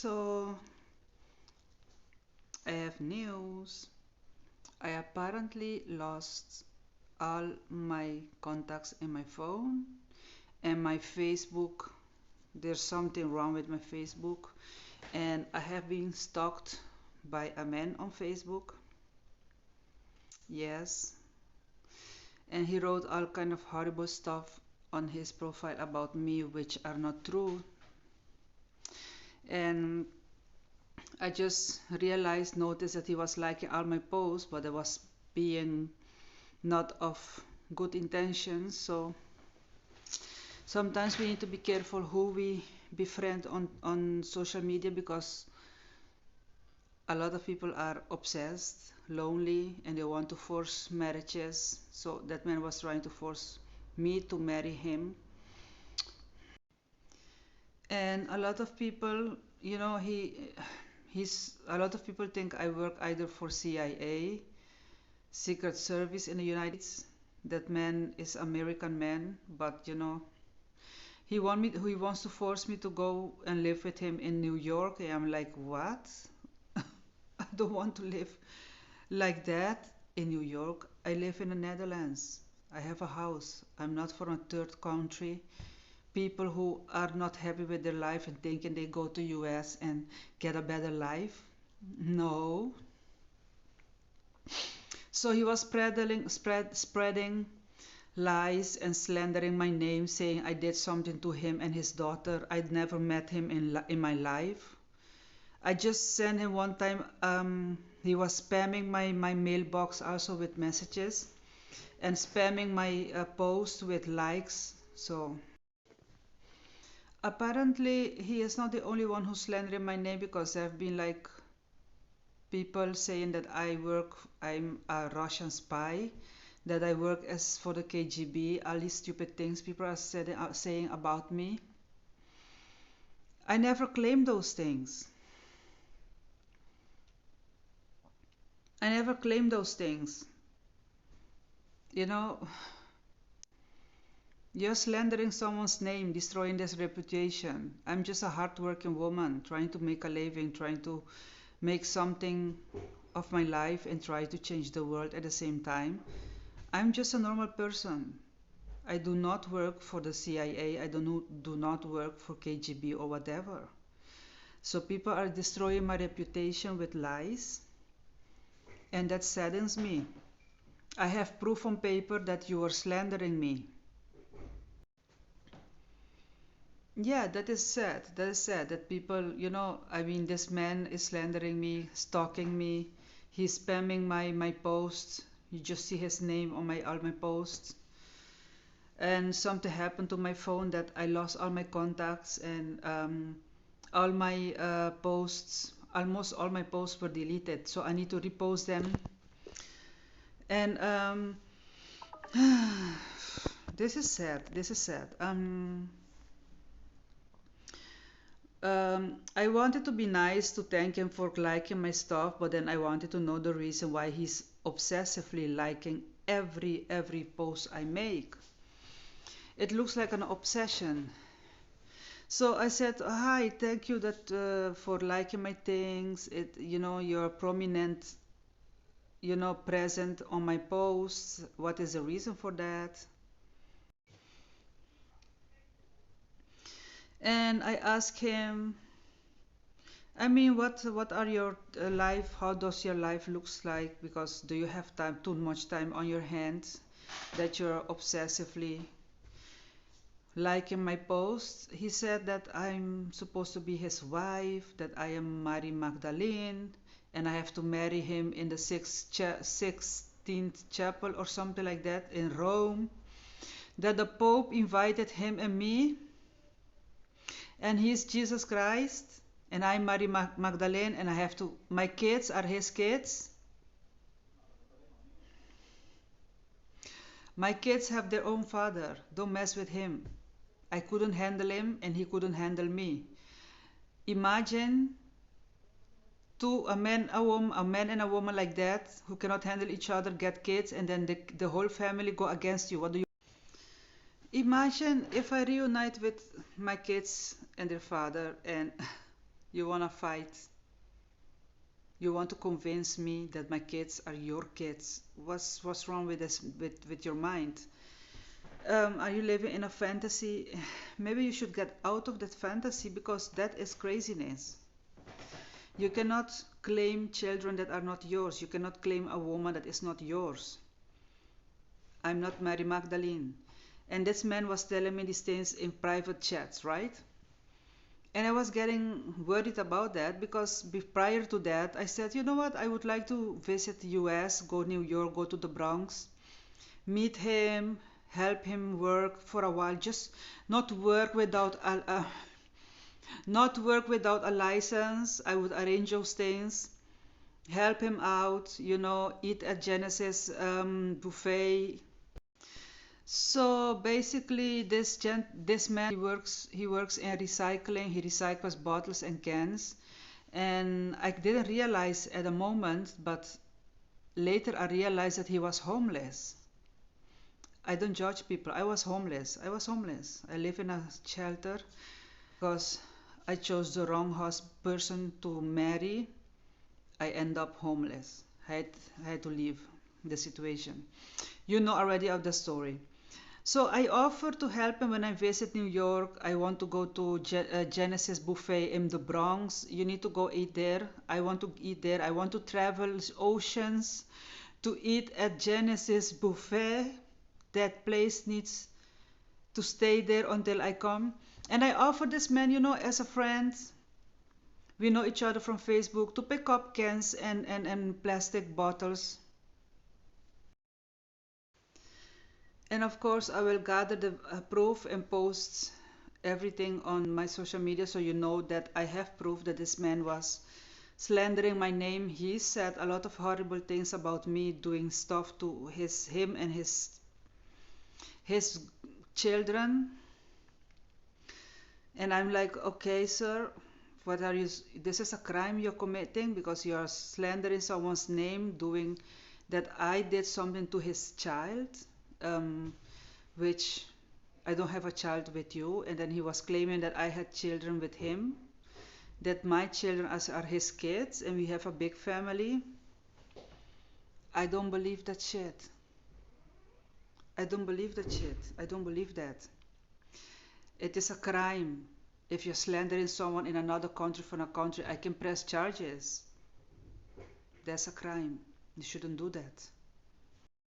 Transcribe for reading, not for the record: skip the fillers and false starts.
So, I have news. I apparently lost all my contacts in my phone and my Facebook. There's something wrong with my Facebook, and I have been stalked by a man on Facebook. Yes, and he wrote all kind of horrible stuff on his profile about me which are not true. And I just realized, noticed that he was liking all my posts, but I was being not of good intentions. So sometimes we need to be careful who we befriend on social media, because a lot of people are obsessed, lonely, and they want to force marriages. So that man was trying to force me to marry him. And a lot of people, he's a lot of people think I work either for CIA, Secret Service in the United States. That man is American man, but he wants to force me to go and live with him in New York. And I'm like, what? I don't want to live like that in New York. I live in the Netherlands. I have a house. I'm not from a third country. People who are not happy with their life and thinking they go to US and get a better life. No. So he was spreading lies and slandering my name, saying I did something to him and his daughter. I'd never met him in my life. I just sent him one time, he was spamming my mailbox also with messages and spamming my post with likes. So apparently he is not the only one who's slandering my name, because there have been like people saying that I'm a Russian spy, that I work as for the KGB, all these stupid things people are saying about me. I never claimed those things. I never claimed those things. You know, you're slandering someone's name, destroying their reputation. I'm just a hardworking woman trying to make a living, trying to make something of my life and try to change the world at the same time. I'm just a normal person. I do not work for the CIA. I do not work for KGB or whatever. So people are destroying my reputation with lies, and that saddens me. I have proof on paper that you are slandering me. Yeah, that is sad. That is sad that people, I mean, this man is slandering me, stalking me. He's spamming my posts. You just see his name on all my posts. And something happened to my phone that I lost all my contacts, and all my posts, almost all my posts were deleted. So I need to repost them. And this is sad. This is sad. I wanted to be nice to thank him for liking my stuff, but then I wanted to know the reason why he's obsessively liking every post I make. It looks like an obsession. So I said, "Hi, thank you that for liking my things. You're prominent, present on my posts. What is the reason for that?" And I asked him, I mean, what are your life? How does your life looks like? Because do you have too much time on your hands, that you're obsessively liking my posts? He said that I'm supposed to be his wife, that I am Mary Magdalene, and I have to marry him in the 16th chapel or something like that in Rome. That the Pope invited him and me, and he's Jesus Christ, and I'm Mary Magdalene, and my kids are his kids. My kids have their own father. Don't mess with him. I couldn't handle him, and he couldn't handle me. Imagine a man and a woman like that, who cannot handle each other, get kids, and then the whole family go against you. What do you imagine if I reunite with my kids and their father, and You want to fight. You want to convince me that my kids are your kids. What's wrong with this with your mind? Are you living in a fantasy? Maybe you should get out of that fantasy because that is craziness. You cannot claim children that are not yours. You cannot claim a woman that is not yours. I'm not Mary Magdalene. And this man was telling me these things in private chats, right? And I was getting worried about that because prior to that, I said, you know what? I would like to visit the US, go New York, go to the Bronx, meet him, help him work for a while. Just not work without a license. I would arrange those things, help him out, eat at Genesis buffet. So basically, this man he works in recycling. He recycles bottles and cans, and I didn't realize at the moment, but later I realized that he was homeless. I don't judge people. I was homeless. I was homeless. I live in a shelter because I chose the wrong person to marry. I end up homeless. I had to leave the situation. You know already of the story. So I offer to help him when I visit New York. I want to go to Genesis Buffet in the Bronx. You need to go eat there. I want to eat there. I want to travel oceans to eat at Genesis Buffet. That place needs to stay there until I come. And I offer this man, as a friend. We know each other from Facebook to pick up cans and plastic bottles. And of course, I will gather the proof and post everything on my social media so you know that I have proof that this man was slandering my name. He said a lot of horrible things about me, doing stuff to him and his children. And I'm like, okay, sir, what are you? This is a crime you're committing because you are slandering someone's name, doing that I did something to his child, um, which I don't have a child with you. And then he was claiming that I had children with him, that my children are his kids, and we have a big family. I don't believe that shit. I don't believe that shit. I don't believe that. It is a crime. If you're slandering someone in another country from a country, I can press charges. That's a crime. You shouldn't do that.